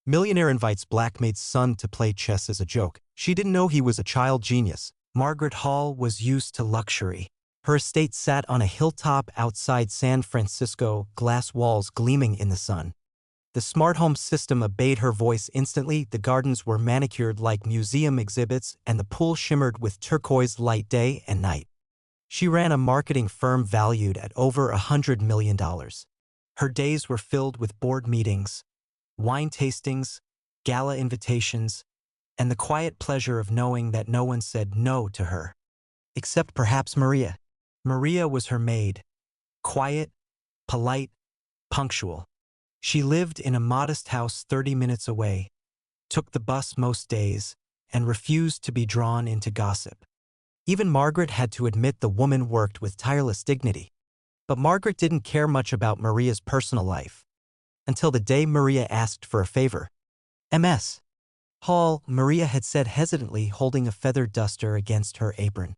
Millionaire invites black maid's son to play chess as a joke. She didn't know he was a child genius. Margaret Hall was used to luxury. Her estate sat on a hilltop outside San Francisco, glass walls gleaming in the sun. The smart home system obeyed her voice instantly. The gardens were manicured like museum exhibits, and the pool shimmered with turquoise light day and night. She ran a marketing firm valued at over $100 million. Her days were filled with board meetings, wine tastings, gala invitations, and the quiet pleasure of knowing that no one said no to her. Except perhaps Maria. Maria was her maid. Quiet, polite, punctual. She lived in a modest house 30 minutes away, took the bus most days, and refused to be drawn into gossip. Even Margaret had to admit the woman worked with tireless dignity. But Margaret didn't care much about Maria's personal life. Until the day Maria asked for a favor. Ms. Hall, Maria had said hesitantly, holding a feather duster against her apron.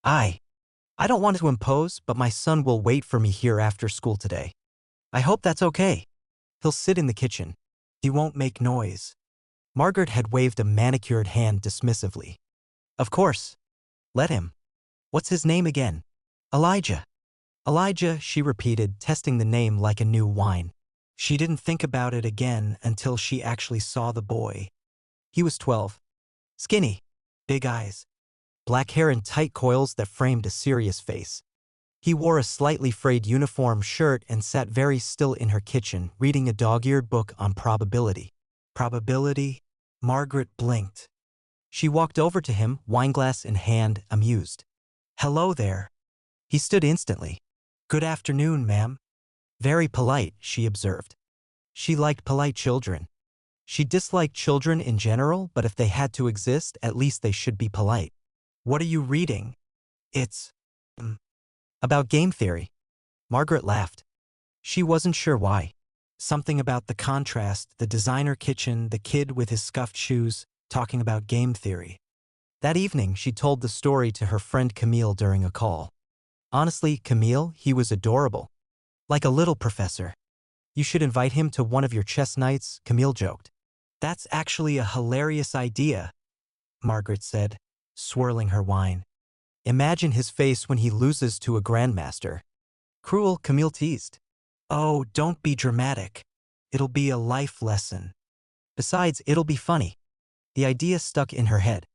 I don't want to impose, but my son will wait for me here after school today. I hope that's okay. He'll sit in the kitchen. He won't make noise. Margaret had waved a manicured hand dismissively. Of course. Let him. What's his name again? Elijah. Elijah, she repeated, testing the name like a new wine. She didn't think about it again until she actually saw the boy. He was 12. Skinny. Big eyes. Black hair in tight coils that framed a serious face. He wore a slightly frayed uniform shirt and sat very still in her kitchen, reading a dog-eared book on probability. Probability? Margaret blinked. She walked over to him, wineglass in hand, amused. Hello there. He stood instantly. Good afternoon, ma'am. Very polite, she observed. She liked polite children. She disliked children in general, but if they had to exist, at least they should be polite. What are you reading? It's about game theory. Margaret laughed. She wasn't sure why. Something about the contrast, the designer kitchen, the kid with his scuffed shoes, talking about game theory. That evening, she told the story to her friend Camille during a call. Honestly, Camille, he was adorable. Like a little professor. You should invite him to one of your chess nights, Camille joked. That's actually a hilarious idea, Margaret said, swirling her wine. Imagine his face when he loses to a grandmaster. Cruel, Camille teased. Oh, don't be dramatic. It'll be a life lesson. Besides, it'll be funny. The idea stuck in her head.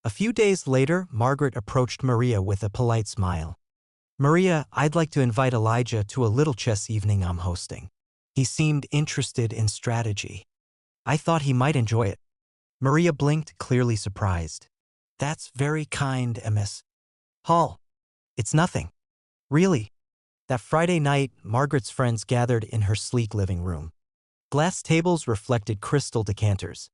A few days later, Margaret approached Maria with a polite smile. Maria, I'd like to invite Elijah to a little chess evening I'm hosting. He seemed interested in strategy. I thought he might enjoy it. Maria blinked, clearly surprised. That's very kind, Ms. Hall. It's nothing. Really. That Friday night, Margaret's friends gathered in her sleek living room. Glass tables reflected crystal decanters.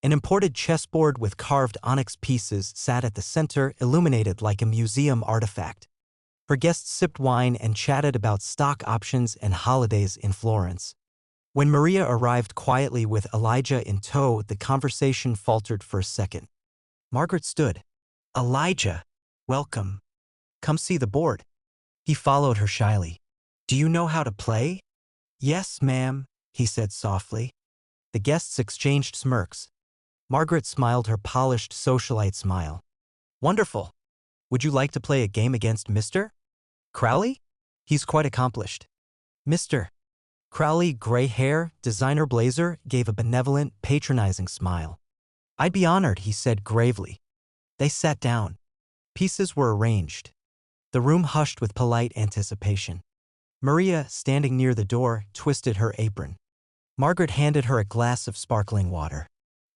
An imported chessboard with carved onyx pieces sat at the center, illuminated like a museum artifact. Her guests sipped wine and chatted about stock options and holidays in Florence. When Maria arrived quietly with Elijah in tow, the conversation faltered for a second. Margaret stood. Elijah, welcome. Come see the board. He followed her shyly. Do you know how to play? Yes, ma'am, he said softly. The guests exchanged smirks. Margaret smiled her polished socialite smile. Wonderful. Would you like to play a game against Mr. Crowley? He's quite accomplished. Mr. Crowley, gray hair, designer blazer, gave a benevolent, patronizing smile. I'd be honored, he said gravely. They sat down. Pieces were arranged. The room hushed with polite anticipation. Maria, standing near the door, twisted her apron. Margaret handed her a glass of sparkling water.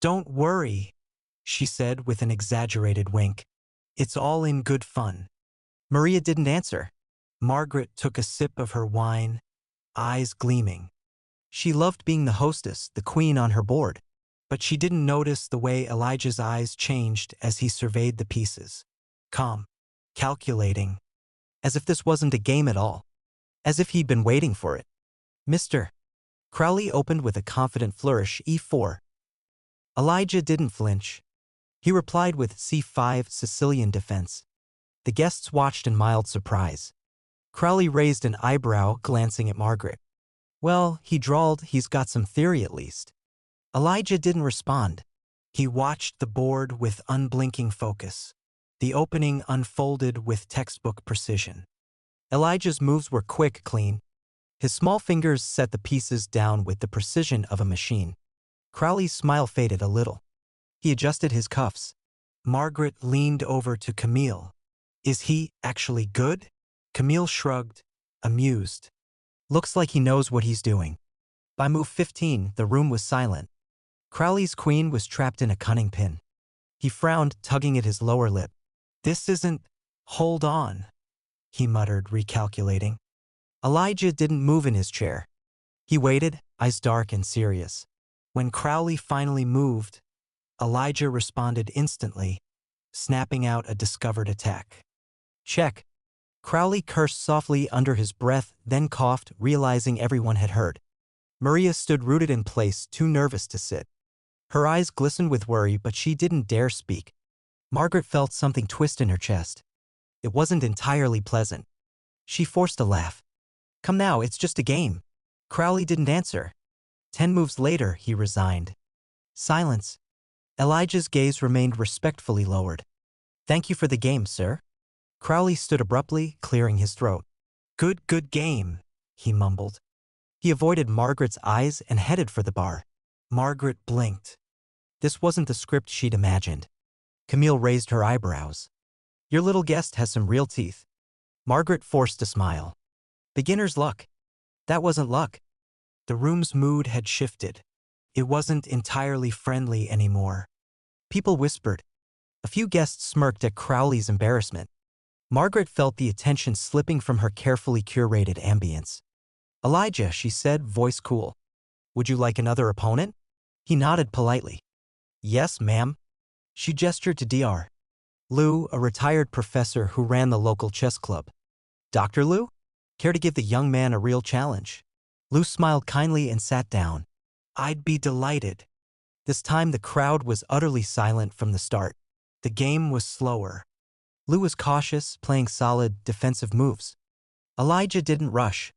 Don't worry, she said with an exaggerated wink. It's all in good fun. Maria didn't answer. Margaret took a sip of her wine, eyes gleaming. She loved being the hostess, the queen on her board. But she didn't notice the way Elijah's eyes changed as he surveyed the pieces. Calm, calculating, as if this wasn't a game at all. As if he'd been waiting for it. Mr. Crowley opened with a confident flourish, E4. Elijah didn't flinch. He replied with C5, Sicilian defense. The guests watched in mild surprise. Crowley raised an eyebrow, glancing at Margaret. Well, he drawled, he's got some theory at least. Elijah didn't respond. He watched the board with unblinking focus. The opening unfolded with textbook precision. Elijah's moves were quick, clean. His small fingers set the pieces down with the precision of a machine. Crowley's smile faded a little. He adjusted his cuffs. Margaret leaned over to Camille. Is he actually good? Camille shrugged, amused. Looks like he knows what he's doing. By move 15, the room was silent. Crowley's queen was trapped in a cunning pin. He frowned, tugging at his lower lip. This isn't… Hold on, he muttered, recalculating. Elijah didn't move in his chair. He waited, eyes dark and serious. When Crowley finally moved, Elijah responded instantly, snapping out a discovered attack. Check. Crowley cursed softly under his breath, then coughed, realizing everyone had heard. Maria stood rooted in place, too nervous to sit. Her eyes glistened with worry, but she didn't dare speak. Margaret felt something twist in her chest. It wasn't entirely pleasant. She forced a laugh. Come now, it's just a game. Crowley didn't answer. 10 moves later, he resigned. Silence. Elijah's gaze remained respectfully lowered. Thank you for the game, sir. Crowley stood abruptly, clearing his throat. Good game, he mumbled. He avoided Margaret's eyes and headed for the bar. Margaret blinked. This wasn't the script she'd imagined. Camille raised her eyebrows. Your little guest has some real teeth. Margaret forced a smile. Beginner's luck. That wasn't luck. The room's mood had shifted. It wasn't entirely friendly anymore. People whispered. A few guests smirked at Crowley's embarrassment. Margaret felt the attention slipping from her carefully curated ambience. Elijah, she said, voice cool. Would you like another opponent? He nodded politely. Yes, ma'am. She gestured to Dr. Liu, a retired professor who ran the local chess club. Dr. Liu? Care to give the young man a real challenge? Liu smiled kindly and sat down. I'd be delighted. This time the crowd was utterly silent from the start. The game was slower. Liu was cautious, playing solid, defensive moves. Elijah didn't rush.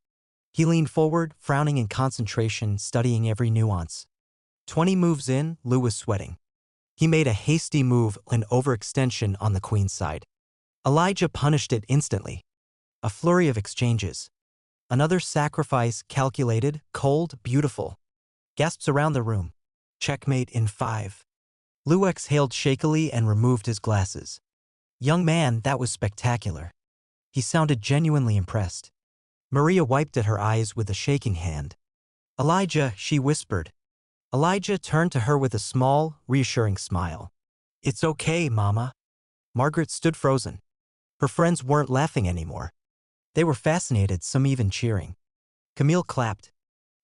He leaned forward, frowning in concentration, studying every nuance. 20 moves in, Liu was sweating. He made a hasty move, an overextension on the queen's side. Elijah punished it instantly. A flurry of exchanges. Another sacrifice, calculated, cold, beautiful. Gasps around the room. Checkmate in 5. Liu exhaled shakily and removed his glasses. Young man, that was spectacular. He sounded genuinely impressed. Maria wiped at her eyes with a shaking hand. Elijah, she whispered. Elijah turned to her with a small, reassuring smile. It's okay, Mama. Margaret stood frozen. Her friends weren't laughing anymore. They were fascinated, some even cheering. Camille clapped.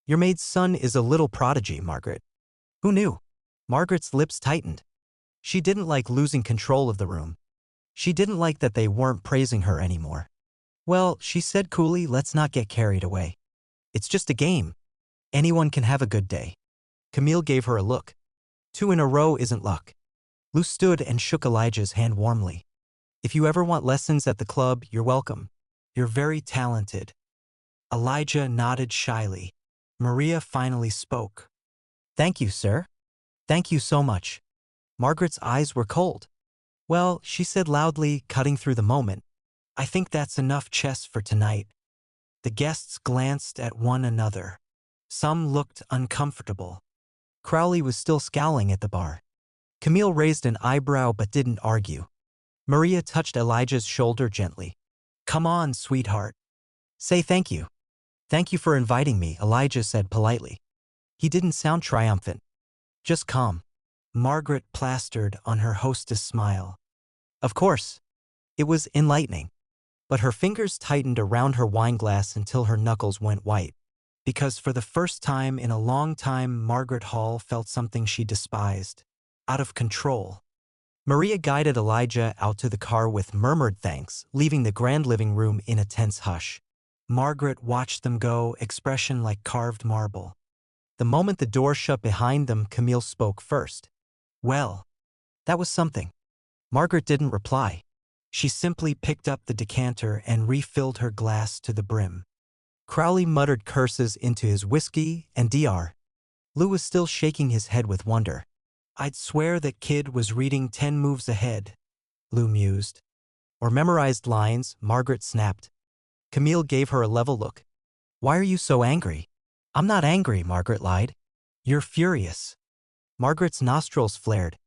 Your maid's son is a little prodigy, Margaret. Who knew? Margaret's lips tightened. She didn't like losing control of the room. She didn't like that they weren't praising her anymore. Well, she said coolly, let's not get carried away. It's just a game. Anyone can have a good day. Camille gave her a look. 2 in a row isn't luck. Liu stood and shook Elijah's hand warmly. If you ever want lessons at the club, you're welcome. You're very talented. Elijah nodded shyly. Maria finally spoke. Thank you, sir. Thank you so much. Margaret's eyes were cold. Well, she said loudly, cutting through the moment. I think that's enough chess for tonight. The guests glanced at one another. Some looked uncomfortable. Crowley was still scowling at the bar. Camille raised an eyebrow but didn't argue. Maria touched Elijah's shoulder gently. Come on, sweetheart. Say thank you. Thank you for inviting me, Elijah said politely. He didn't sound triumphant. Just calm. Margaret plastered on her hostess' smile. Of course. It was enlightening. But her fingers tightened around her wineglass until her knuckles went white. Because for the first time in a long time, Margaret Hall felt something she despised. Out of control. Maria guided Elijah out to the car with murmured thanks, leaving the grand living room in a tense hush. Margaret watched them go, expression like carved marble. The moment the door shut behind them, Camille spoke first. Well, that was something. Margaret didn't reply. She simply picked up the decanter and refilled her glass to the brim. Crowley muttered curses into his whiskey, and Dr. Lou was still shaking his head with wonder. I'd swear that kid was reading 10 moves ahead, Lou mused. Or memorized lines, Margaret snapped. Camille gave her a level look. Why are you so angry? I'm not angry, Margaret lied. You're furious. Margaret's nostrils flared.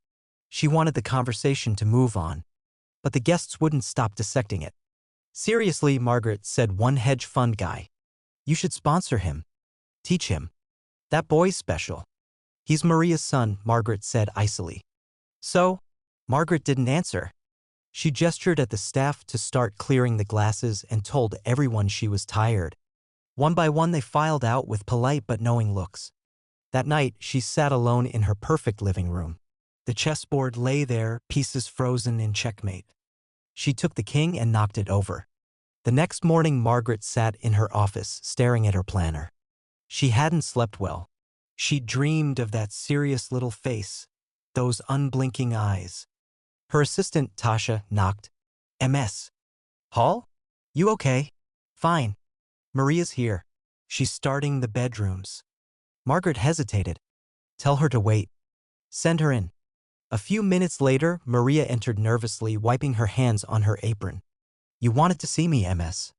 She wanted the conversation to move on, but the guests wouldn't stop dissecting it. Seriously, Margaret said one hedge fund guy. You should sponsor him. Teach him. That boy's special. He's Maria's son, Margaret said icily. So? Margaret didn't answer. She gestured at the staff to start clearing the glasses and told everyone she was tired. One by one they filed out with polite but knowing looks. That night, she sat alone in her perfect living room. The chessboard lay there, pieces frozen in checkmate. She took the king and knocked it over. The next morning, Margaret sat in her office, staring at her planner. She hadn't slept well. She dreamed of that serious little face, those unblinking eyes. Her assistant, Tasha, knocked. MS. Hall? You okay? Fine. Maria's here. She's starting the bedrooms. Margaret hesitated. Tell her to wait. Send her in. A few minutes later, Maria entered nervously, wiping her hands on her apron. You wanted to see me, MS.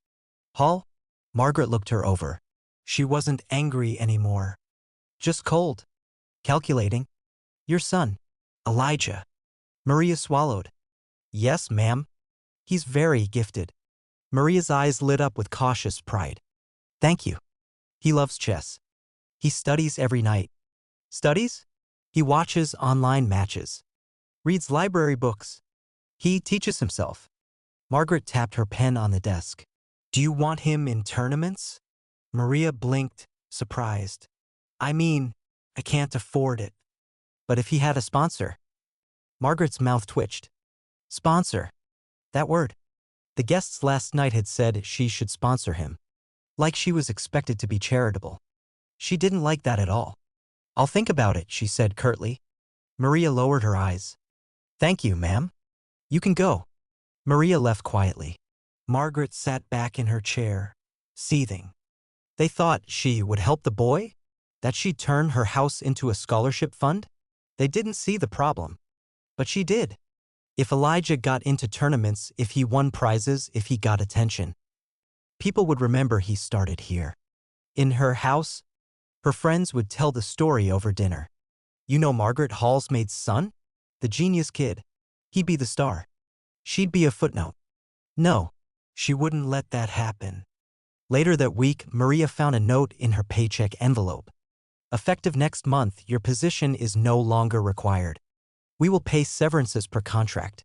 Hall? Margaret looked her over. She wasn't angry anymore. Just cold. Calculating. Your son, Elijah. Maria swallowed. Yes, ma'am. He's very gifted. Maria's eyes lit up with cautious pride. Thank you. He loves chess. He studies every night. Studies? He watches online matches. Reads library books. He teaches himself. Margaret tapped her pen on the desk. Do you want him in tournaments? Maria blinked, surprised. I mean, I can't afford it. But if he had a sponsor. Margaret's mouth twitched. Sponsor. That word. The guests last night had said she should sponsor him. Like she was expected to be charitable. She didn't like that at all. I'll think about it, she said curtly. Maria lowered her eyes. Thank you, ma'am. You can go. Maria left quietly. Margaret sat back in her chair, seething. They thought she would help the boy? That she'd turn her house into a scholarship fund? They didn't see the problem. But she did. If Elijah got into tournaments, if he won prizes, if he got attention, people would remember he started here. In her house, her friends would tell the story over dinner. You know Margaret Hall's Maid's son? The genius kid. He'd be the star. She'd be a footnote. No, she wouldn't let that happen. Later that week, Maria found a note in her paycheck envelope. Effective next month, your position is no longer required. We will pay severances per contract.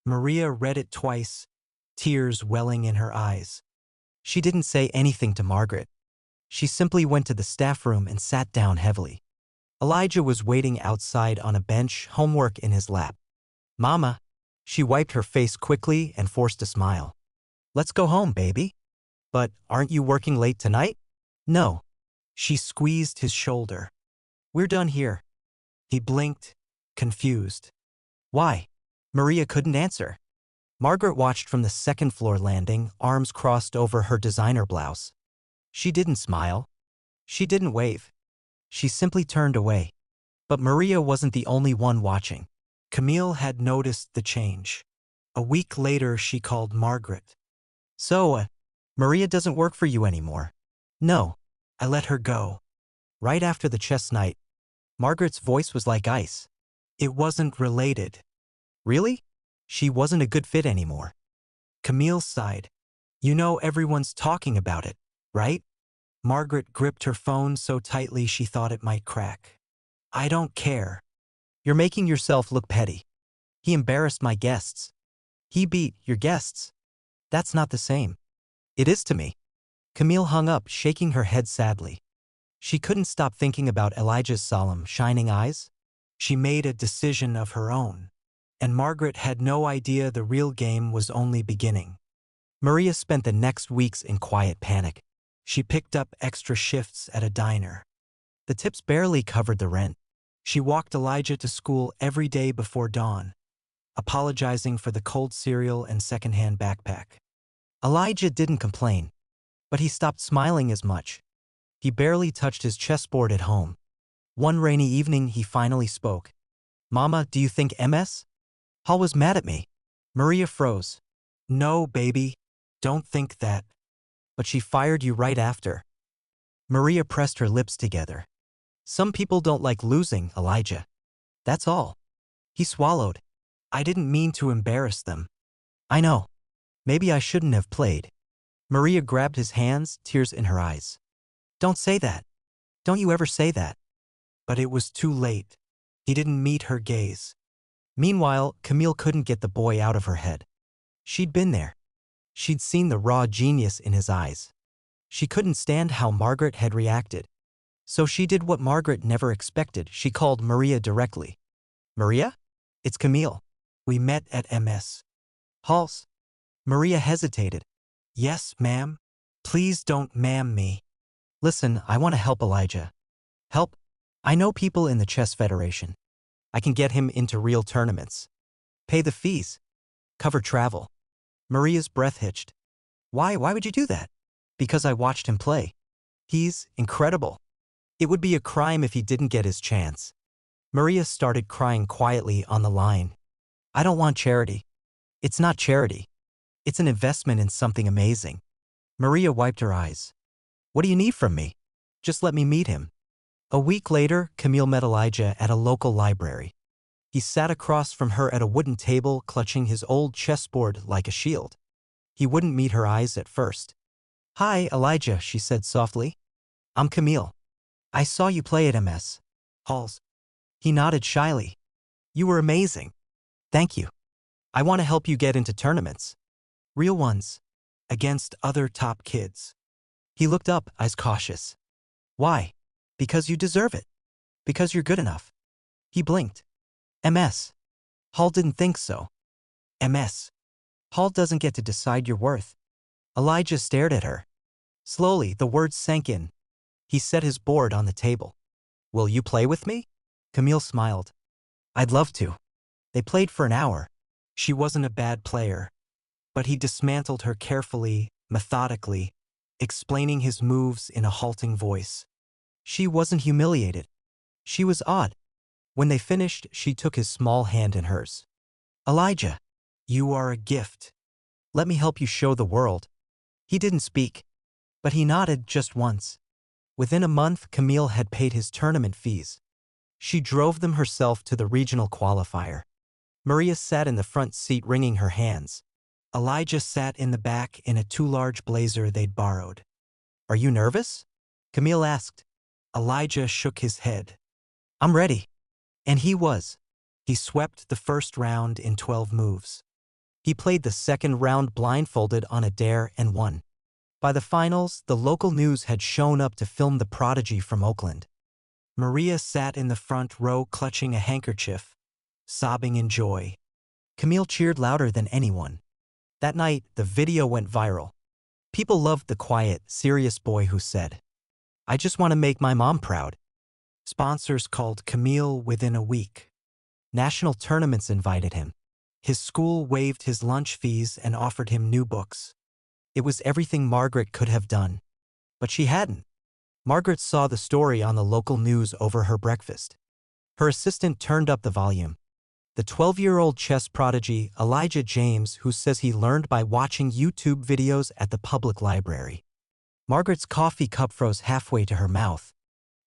Maria read it twice, tears welling in her eyes. She didn't say anything to Margaret. She simply went to the staff room and sat down heavily. Elijah was waiting outside on a bench, homework in his lap. Mama. She wiped her face quickly and forced a smile. Let's go home, baby. But aren't you working late tonight? No. She squeezed his shoulder. We're done here. He blinked, confused. Why? Maria couldn't answer. Margaret watched from the second-floor landing, arms crossed over her designer blouse. She didn't smile. She didn't wave. She simply turned away. But Maria wasn't the only one watching. Camille had noticed the change. A week later, she called Margaret. So, Maria doesn't work for you anymore. No, I let her go. Right after the chess night, Margaret's voice was like ice. It wasn't related. Really? She wasn't a good fit anymore. Camille sighed. You know everyone's talking about it, right? Margaret gripped her phone so tightly she thought it might crack. I don't care. You're making yourself look petty. He embarrassed my guests. He beat your guests. That's not the same. It is to me. Camille hung up, shaking her head sadly. She couldn't stop thinking about Elijah's solemn, shining eyes. She made a decision of her own. And Margaret had no idea the real game was only beginning. Maria spent the next weeks in quiet panic. She picked up extra shifts at a diner. The tips barely covered the rent. She walked Elijah to school every day before dawn, apologizing for the cold cereal and secondhand backpack. Elijah didn't complain, but he stopped smiling as much. He barely touched his chessboard at home. One rainy evening, he finally spoke. Mama, do you think MS? Hall was mad at me. Maria froze. No, baby. Don't think that. But she fired you right after. Maria pressed her lips together. Some people don't like losing, Elijah. That's all. He swallowed. I didn't mean to embarrass them. I know. Maybe I shouldn't have played. Maria grabbed his hands, tears in her eyes. Don't say that. Don't you ever say that. But it was too late. He didn't meet her gaze. Meanwhile, Camille couldn't get the boy out of her head. She'd been there. She'd seen the raw genius in his eyes. She couldn't stand how Margaret had reacted. So she did what Margaret never expected. She called Maria directly. Maria? It's Camille. We met at MS. Hall's. Maria hesitated. Yes, ma'am. Please don't ma'am me. Listen, I want to help Elijah. Help? I know people in the chess federation. I can get him into real tournaments. Pay the fees. Cover travel. Maria's breath hitched. Why would you do that? Because I watched him play. He's incredible. It would be a crime if he didn't get his chance. Maria started crying quietly on the line. I don't want charity. It's not charity. It's an investment in something amazing. Maria wiped her eyes. What do you need from me? Just let me meet him. A week later, Camille met Elijah at a local library. He sat across from her at a wooden table, clutching his old chessboard like a shield. He wouldn't meet her eyes at first. Hi, Elijah, she said softly. I'm Camille. I saw you play at MS. Halls. He nodded shyly. You were amazing. Thank you. I want to help you get into tournaments. Real ones. Against other top kids. He looked up, eyes cautious. Why? Because you deserve it. Because you're good enough. He blinked. MS. Hall didn't think so. MS. Hall doesn't get to decide your worth. Elijah stared at her. Slowly, the words sank in. He set his board on the table. Will you play with me? Camille smiled. I'd love to. They played for an hour. She wasn't a bad player. But he dismantled her carefully, methodically, explaining his moves in a halting voice. She wasn't humiliated. She was awed. When they finished, she took his small hand in hers. Elijah, you are a gift. Let me help you show the world. He didn't speak, but he nodded just once. Within a month, Camille had paid his tournament fees. She drove them herself to the regional qualifier. Maria sat in the front seat wringing her hands. Elijah sat in the back in a too large blazer they'd borrowed. Are you nervous? Camille asked. Elijah shook his head. I'm ready. And he was. He swept the first round in 12 moves. He played the second round blindfolded on a dare and won. By the finals, the local news had shown up to film the prodigy from Oakland. Maria sat in the front row clutching a handkerchief, sobbing in joy. Camille cheered louder than anyone. That night, the video went viral. People loved the quiet, serious boy who said, I just want to make my mom proud. Sponsors called Camille within a week. National tournaments invited him. His school waived his lunch fees and offered him new books. It was everything Margaret could have done. But she hadn't. Margaret saw the story on the local news over her breakfast. Her assistant turned up the volume. The 12-year-old chess prodigy, Elijah James, who says he learned by watching YouTube videos at the public library. Margaret's coffee cup froze halfway to her mouth.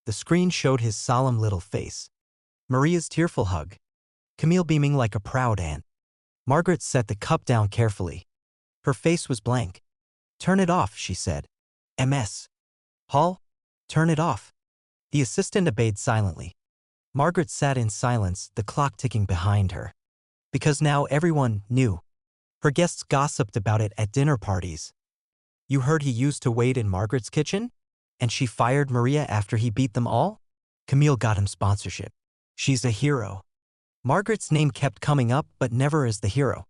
The screen showed his solemn little face. Maria's tearful hug. Camille beaming like a proud aunt. Margaret set the cup down carefully. Her face was blank. Turn it off, she said. MS. Hall? Turn it off. The assistant obeyed silently. Margaret sat in silence, the clock ticking behind her. Because now everyone knew. Her guests gossiped about it at dinner parties. You heard he used to wait in Margaret's kitchen? And she fired Maria after he beat them all? Camille got him sponsorship. She's a hero. Margaret's name kept coming up, but never as the hero.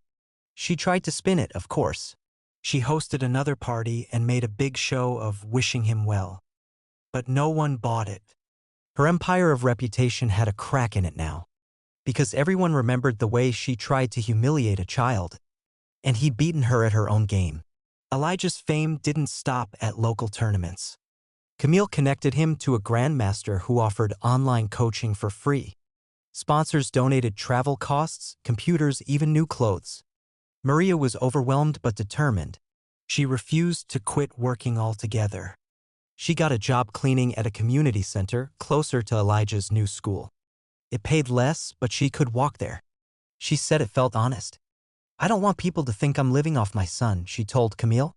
She tried to spin it, of course. She hosted another party and made a big show of wishing him well. But no one bought it. Her empire of reputation had a crack in it now. Because everyone remembered the way she tried to humiliate a child. And he'd beaten her at her own game. Elijah's fame didn't stop at local tournaments. Camille connected him to a grandmaster who offered online coaching for free. Sponsors donated travel costs, computers, even new clothes. Maria was overwhelmed but determined. She refused to quit working altogether. She got a job cleaning at a community center closer to Elijah's new school. It paid less, but she could walk there. She said it felt honest. "I don't want people to think I'm living off my son," she told Camille.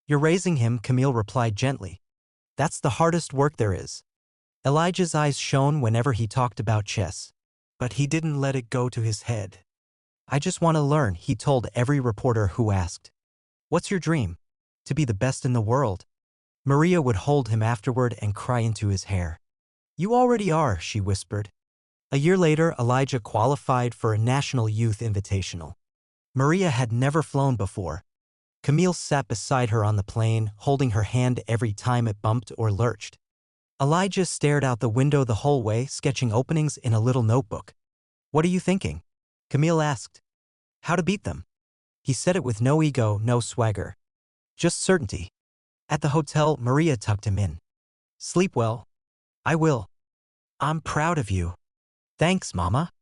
"You're raising him," Camille replied gently. "That's the hardest work there is." Elijah's eyes shone whenever he talked about chess, but he didn't let it go to his head. "I just want to learn," he told every reporter who asked. "What's your dream?" "To be the best in the world." Maria would hold him afterward and cry into his hair. "You already are," she whispered. A year later, Elijah qualified for a national youth invitational. Maria had never flown before. Camille sat beside her on the plane, holding her hand every time it bumped or lurched. Elijah stared out the window the whole way, sketching openings in a little notebook. "What are you thinking?" Camille asked. "How to beat them." He said it with no ego, no swagger. Just certainty. At the hotel, Maria tucked him in. "Sleep well." "I will." "I'm proud of you." "Thanks, Mama."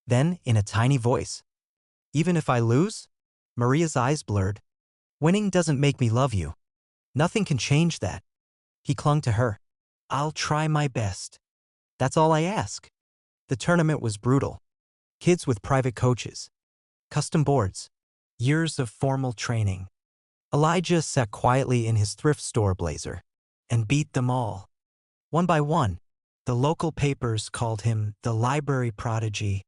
Then, in a tiny voice, "Even if I lose?" Maria's eyes blurred. "Winning doesn't make me love you. Nothing can change that." He clung to her. "I'll try my best. That's all I ask." The tournament was brutal. Kids with private coaches. Custom boards. Years of formal training. Elijah sat quietly in his thrift store blazer and beat them all. One by one, the local papers called him the library prodigy.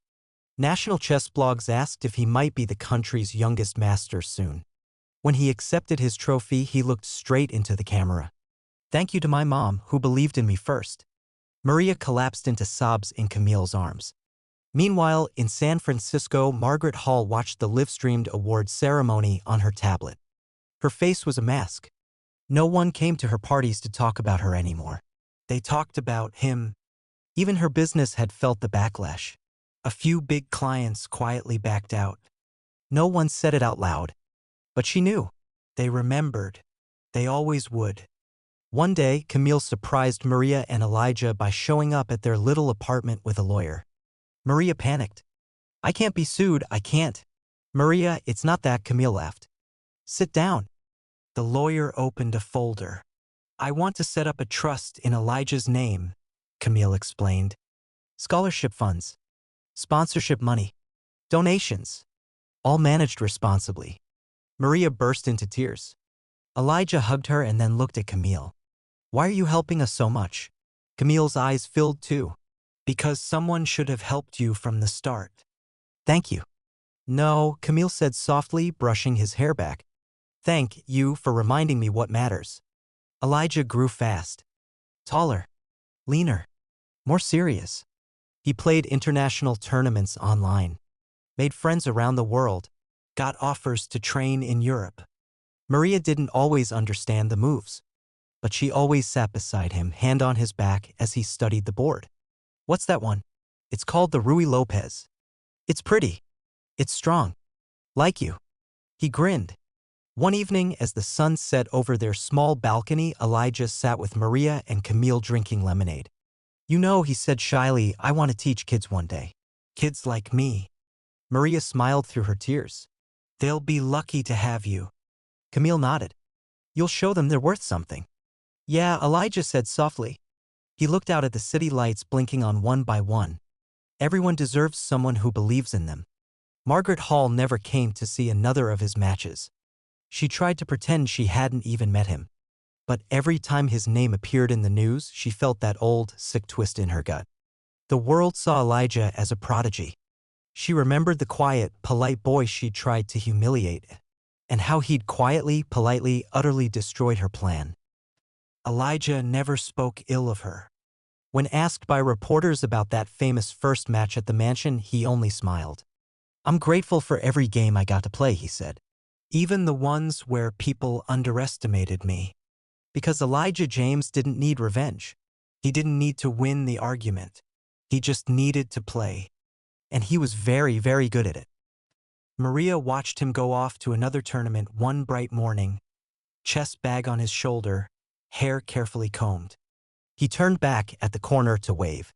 National chess blogs asked if he might be the country's youngest master soon. When he accepted his trophy, he looked straight into the camera. "Thank you to my mom, who believed in me first." Maria collapsed into sobs in Camille's arms. Meanwhile, in San Francisco, Margaret Hall watched the live-streamed awards ceremony on her tablet. Her face was a mask. No one came to her parties to talk about her anymore. They talked about him. Even her business had felt the backlash. A few big clients quietly backed out. No one said it out loud. But she knew. They remembered. They always would. One day, Camille surprised Maria and Elijah by showing up at their little apartment with a lawyer. Maria panicked. "I can't be sued, I can't." "Maria, it's not that," Camille laughed. "Sit down." The lawyer opened a folder. "I want to set up a trust in Elijah's name," Camille explained. "Scholarship funds, sponsorship money, donations, all managed responsibly." Maria burst into tears. Elijah hugged her and then looked at Camille. "Why are you helping us so much?" Camille's eyes filled too. "Because someone should have helped you from the start." "Thank you." "No," Camille said softly, brushing his hair back. "Thank you for reminding me what matters." Elijah grew fast. Taller. Leaner. More serious. He played international tournaments online. Made friends around the world. Got offers to train in Europe. Maria didn't always understand the moves, but she always sat beside him, hand on his back, as he studied the board. "What's that one?" "It's called the Rui Lopez. It's pretty. It's strong. Like you." He grinned. One evening, as the sun set over their small balcony, Elijah sat with Maria and Camille drinking lemonade. "You know," he said shyly, "I want to teach kids one day. Kids like me." Maria smiled through her tears. "They'll be lucky to have you." Camille nodded. "You'll show them they're worth something." "Yeah," Elijah said softly. He looked out at the city lights blinking on one by one. Everyone deserves someone who believes in them. Margaret Hall never came to see another of his matches. She tried to pretend she hadn't even met him. But every time his name appeared in the news, she felt that old, sick twist in her gut. The world saw Elijah as a prodigy. She remembered the quiet, polite boy she'd tried to humiliate, and how he'd quietly, politely, utterly destroyed her plan. Elijah never spoke ill of her. When asked by reporters about that famous first match at the mansion, he only smiled. "I'm grateful for every game I got to play," he said. "Even the ones where people underestimated me." Because Elijah James didn't need revenge. He didn't need to win the argument. He just needed to play. And he was very, very good at it. Maria watched him go off to another tournament one bright morning, chess bag on his shoulder, hair carefully combed. He turned back at the corner to wave.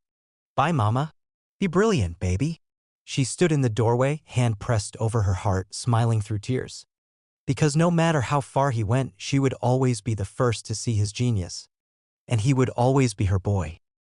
Bye, Mama. Be brilliant, baby. She stood in the doorway, hand pressed over her heart, smiling through tears. Because no matter how far he went, she would always be the first to see his genius. And he would always be her boy.